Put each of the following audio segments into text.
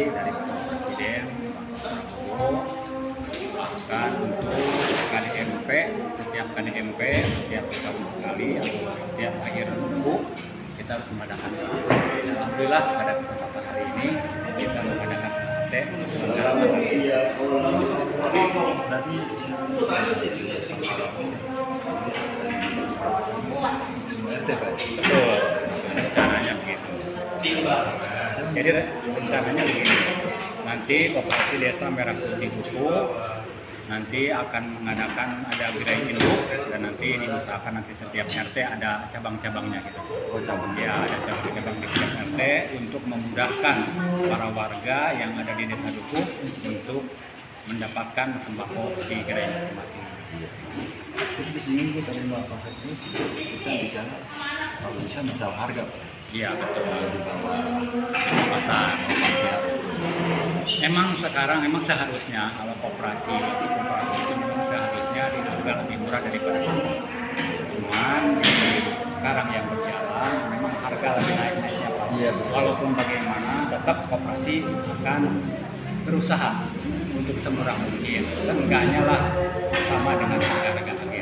dari Bapak Presiden Pak Prabowo akan untuk KDMP, setiap KDMP setiap tahun sekali atau setiap akhir minggu kita harus mengadakan. Alhamdulillah pada kesempatan hari ini kita mengadakan KT secara betul, rencananya begitu. Jadi rencananya begini, nanti Koperasi Desa Merah Putih Buku nanti akan mengadakan ada gerai induk dan nanti diusahakan nanti setiap RT ada cabang-cabangnya gitu. Ya, ada cabang-cabang di setiap RT untuk memudahkan para warga yang ada di Desa Dukuh untuk mendapatkan sembako di gerai masing-masing. Jadi di sini kita dari Pak Sekdes kita bicara kalau bisa masalah harga. Iya betul. Di bawah Pasar. pasar. Emang seharusnya kalau koperasi itu memang seharusnya di harga lebih murah daripada pasar. Cuman sekarang yang berjalan memang harga lebih naik-naiknya Pak. Iya. Walaupun bagaimana tetap koperasi akan berusaha untuk semurah mungkin. Seenggaknya lah sama dengan harga-harga agen.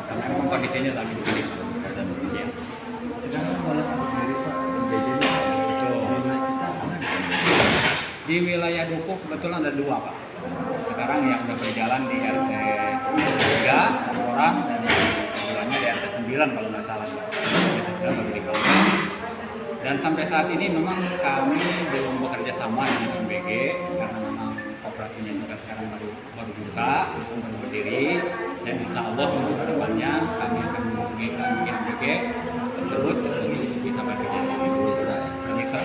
Karena memang kondisinya lagi begini Pak. Ya. Sekarang kalau dari Pak Jajan Betul. wilayah kita mana? Di wilayah Dukuh kebetulan ada 2 Pak. Sekarang yang sudah berjalan di RT 3 orang dan yang keduanya di RT 9 kalau nggak salah. RT 9 baru dibangun. Dan sampai saat ini memang kami belum bekerja sama dengan MBG karena memang operasinya juga sekarang baru buka, baru berdiri, dan insya Allah untuk kedepannya kami akan menghubungi MBG tersebut untuk bisa bekerja sama dengan mitra.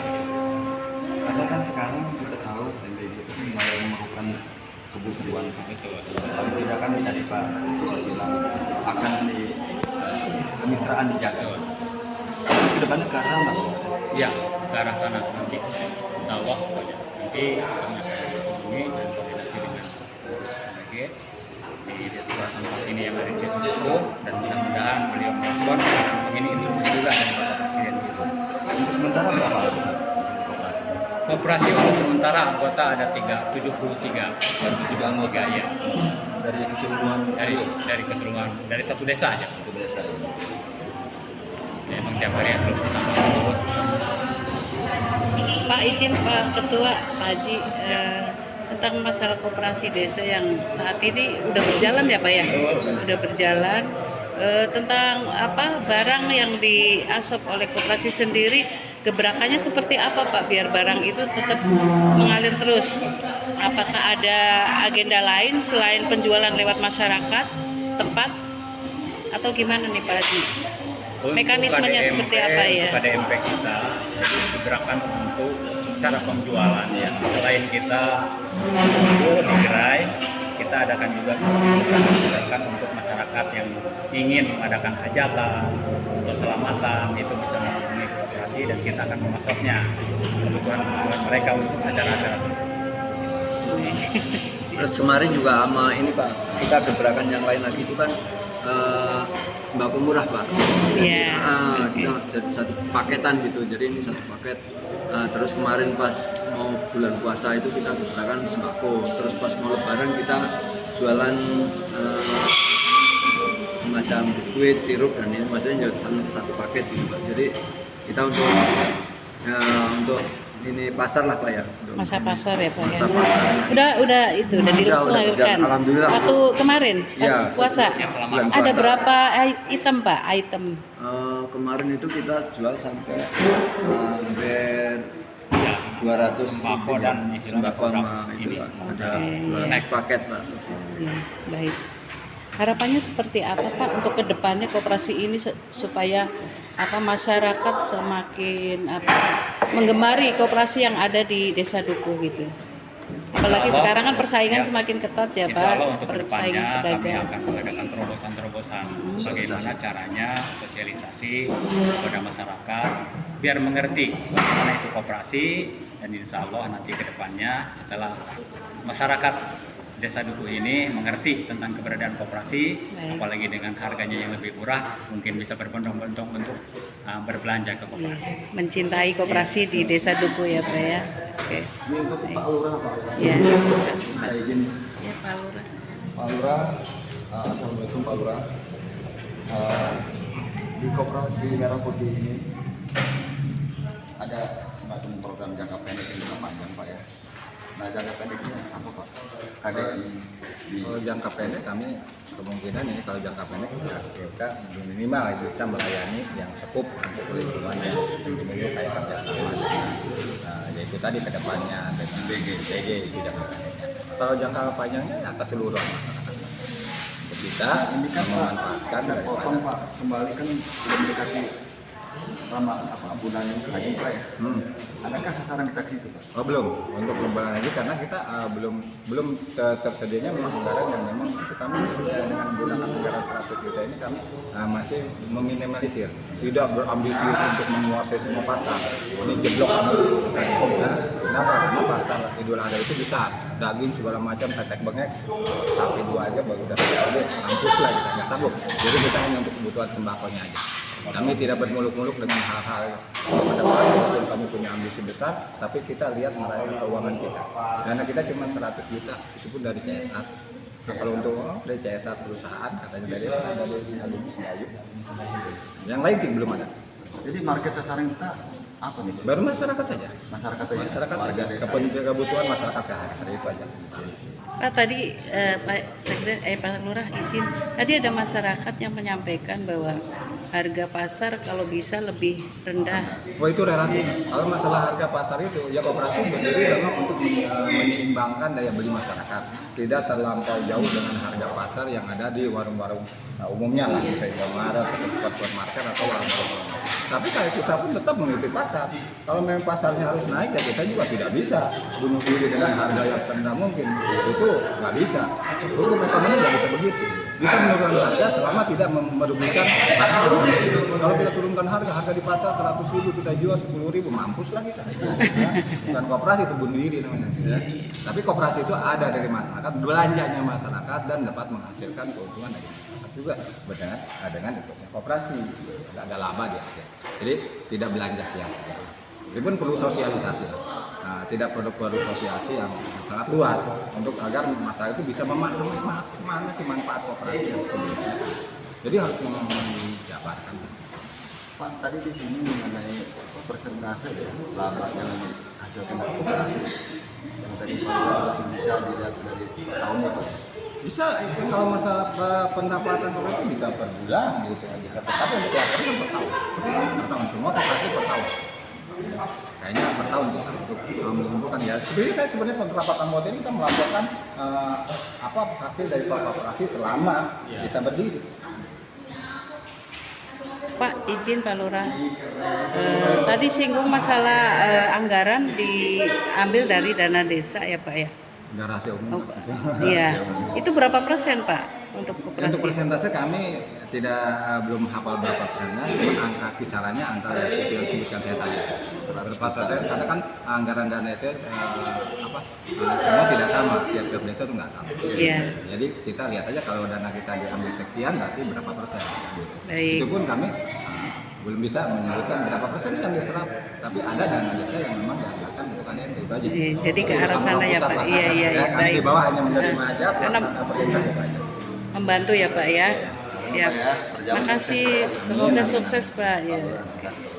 Karena kan sekarang kita tahu MBG itu mulai memerlukan kebutuhan Betul. paling tidak kan tadi Pak bilang akan di kemitraan dijaga. Kedepannya ke arah mana? Ya, ke arah sana nanti. Insya Allah saja. Nanti kami akan menghubungi dan koordinasi dengan MBG di dua tempat ini yang ada di Desa Dukuh, dan mudah-mudahan beliau merespon ini instruksi juga dari Bapak Presiden gitu. Untuk sementara berapa koperasi? Koperasi untuk sementara anggota ada 73 ya. Dari keseluruhan Dari keseluruhan dari satu desa aja. itu desa. Memang tiap hari yang belum sama. Pak izin Pak Ketua, Pak Haji, tentang masalah koperasi desa yang saat ini udah berjalan ya Pak ya? Udah berjalan. Tentang apa barang yang diasop oleh koperasi sendiri, gebrakannya seperti apa Pak biar barang itu tetap mengalir terus? Apakah ada agenda lain selain penjualan lewat masyarakat setempat atau gimana nih Pak Haji? Untuk Mekanismenya KDMP, seperti apa ya? KDMP kita gerakan untuk cara penjualan ya. Selain kita kumpul di gerai, kita adakan juga gerakan untuk masyarakat yang ingin mengadakan hajatan atau selamatan, itu bisa menghubungi koperasi dan kita akan memasoknya kebutuhan mereka untuk acara-acara tersebut. Terus kemarin juga sama ini Pak, kita gebrakan yang lain lagi itu kan sembako murah Pak. Iya. Kita jadi satu paketan gitu. Jadi ini satu paket. Terus kemarin pas mau bulan puasa itu kita gebrakan sembako. Terus pas mau lebaran kita jualan semacam biskuit, sirup dan ini maksudnya jadi satu paket gitu Pak. Jadi kita untuk ini pasar lah Pak ya. Masa pasar ya Pak ya? Masa pasar. Udah dilaksanakan. Alhamdulillah. Waktu kemarin pas Ya, puasa. bulan Ada puasa. berapa item Pak? Item. Kemarin itu kita jual sampai hampir 200 Sembako dan sembako sama itu ini. Pak. Ada Oke. 200 paket Pak. Ya, baik. Harapannya seperti apa Pak untuk kedepannya koperasi ini supaya masyarakat semakin menggemari koperasi yang ada di Desa Dukuh gitu. Apalagi Insya Allah, sekarang kan persaingan ya. semakin ketat ya Insya Pak, Allah untuk persaingan kedepannya kami pedagang. akan mengadakan terobosan-terobosan bagaimana caranya sosialisasi kepada masyarakat biar mengerti bagaimana itu koperasi, dan insya Allah nanti kedepannya setelah masyarakat Desa Dukuh ini mengerti tentang keberadaan koperasi, Baik. apalagi dengan harganya yang lebih murah, mungkin bisa berbondong-bondong untuk berbelanja ke Iya, koperasi. mencintai koperasi di Desa Dukuh ya Pak ya. Oke. Ini untuk Pak Lurah, Pak. Ya, terima kasih Pak. Saya izin Ya Pak Lurah. Pak Lurah, Assalamualaikum Pak Lurah. Di koperasi Merah Putih ini ada semacam program jangka pendek dan jangka panjang Pak ya. Nah jangka pendeknya apa Pak? KDM di Kalau jangka pendek kami kemungkinan ini kalau jangka pendek ya kita minimal bisa melayani yang sekup untuk lingkungan yang tentunya kayak kerjasama yaitu tadi kedepannya dengan BG itu jangka pendeknya. Kalau jangka panjangnya ya keseluruhan masyarakat untuk bisa ini kan Pak, memanfaatkan saya daripada potong Pak, kembali kan sudah mendekati Ramadan bulan haji Pak ya. Adakah sasaran kita ke situ Pak? Oh belum untuk pengembangan lagi karena kita belum tersedianya memang anggaran yang memang itu kami dengan menggunakan anggaran 100 juta ini kami masih meminimalisir, tidak berambisius untuk menguasai semua pasar. Ini jeblok kami. Nah, kenapa? Karena pasar Idul Adha itu bisa daging segala macam tetek bengek, sapi 2 aja baru udah mampus lah kita nggak sanggup. Jadi kita hanya untuk kebutuhan sembakonya aja. Kami tidak bermuluk-muluk dengan hal-hal pada walaupun kami punya ambisi besar, tapi kita lihat neraca keuangan kita. Dana kita cuma 100 juta, itu pun dari CSR. Kalau untuk dari CSR perusahaan, katanya dari Sinayu. Yang lain belum ada. Jadi market sasaran kita apa nih Pak? Baru masyarakat saja. Masyarakat saja. Masyarakat saja. Warga desa. Kebutuhan masyarakat sehari-hari itu aja. Pak tadi Pak Sekda, Pak Lurah izin, tadi ada masyarakat yang menyampaikan bahwa harga pasar kalau bisa lebih rendah. Oh itu relatif. Kalau masalah harga pasar itu, ya koperasi berdiri memang untuk menyeimbangkan daya beli masyarakat. Tidak terlampau jauh dengan harga pasar yang ada di warung-warung umumnya lah, misalnya Indomaret atau supermarket atau warung-warung. Tapi kayak kita pun tetap mengikuti pasar. Kalau memang pasarnya harus naik, ya kita juga tidak bisa bunuh diri dengan harga yang rendah mungkin. Itu nggak bisa. Hukum ekonomi nggak bisa begitu. Bisa menurunkan harga selama tidak merugikan rakyat. Kalau kita turunkan harga di pasar 100.000 kita jual 10.000, mampus lah kita. Bukan koperasi, itu bunuh diri namanya. Ya. Tapi koperasi itu ada dari masyarakat, belanjanya masyarakat dan dapat menghasilkan keuntungan dari masyarakat juga dengan ikutnya koperasi. Tidak ada laba dia. Jadi tidak belanja sia-sia. Itu pun perlu sosialisasi. Nah, tidak perlu sosialisasi yang sangat luas untuk agar masyarakat itu bisa memahami mana sih manfaat koperasi yang sebenarnya. Jadi harus menjabarkan. Pak, tadi di sini mengenai persentase ya laba yang dihasilkan dari koperasi yang tadi Pak bisa dilihat dari tahunnya Pak. Bisa itu kalau masalah pendapatan koperasi bisa per bulan gitu bisa. Tapi untuk laporan kan per tahun. Per tahun semua koperasi per tahun. Kayaknya per tahun kita untuk mengumpulkan ya. Sebenarnya beberapa anggota ini kita melaporkan apa hasil dari koperasi selama kita berdiri. Pak izin Pak Lurah, tadi singgung masalah anggaran diambil dari dana desa ya Pak ya? Udah rahasia umum. Iya. Itu berapa persen Pak untuk Untuk koperasi? persentase kami belum hafal berapa persennya, cuma angka kisarannya antara seperti yang disebutkan saya tadi. Karena kan anggaran dana desa semua tidak sama, tiap desa itu nggak sama. Iya. Jadi kita lihat aja kalau dana kita diambil sekian, berarti berapa persen. Baik. Itu pun kami belum bisa menyebutkan berapa persen yang diserap, tapi ada dana desa yang memang dianggarkan bukan yang itu aja. Iya, jadi ke arah sana ya Pak. Iya, Kami baik. di bawah hanya menerima aja, Karena pelaksana perintah itu aja. membantu ya Pak ya. Siap. Perjalanan Makasih. sukses, Pak. Semoga sukses Pak. Ya. Terima kasih.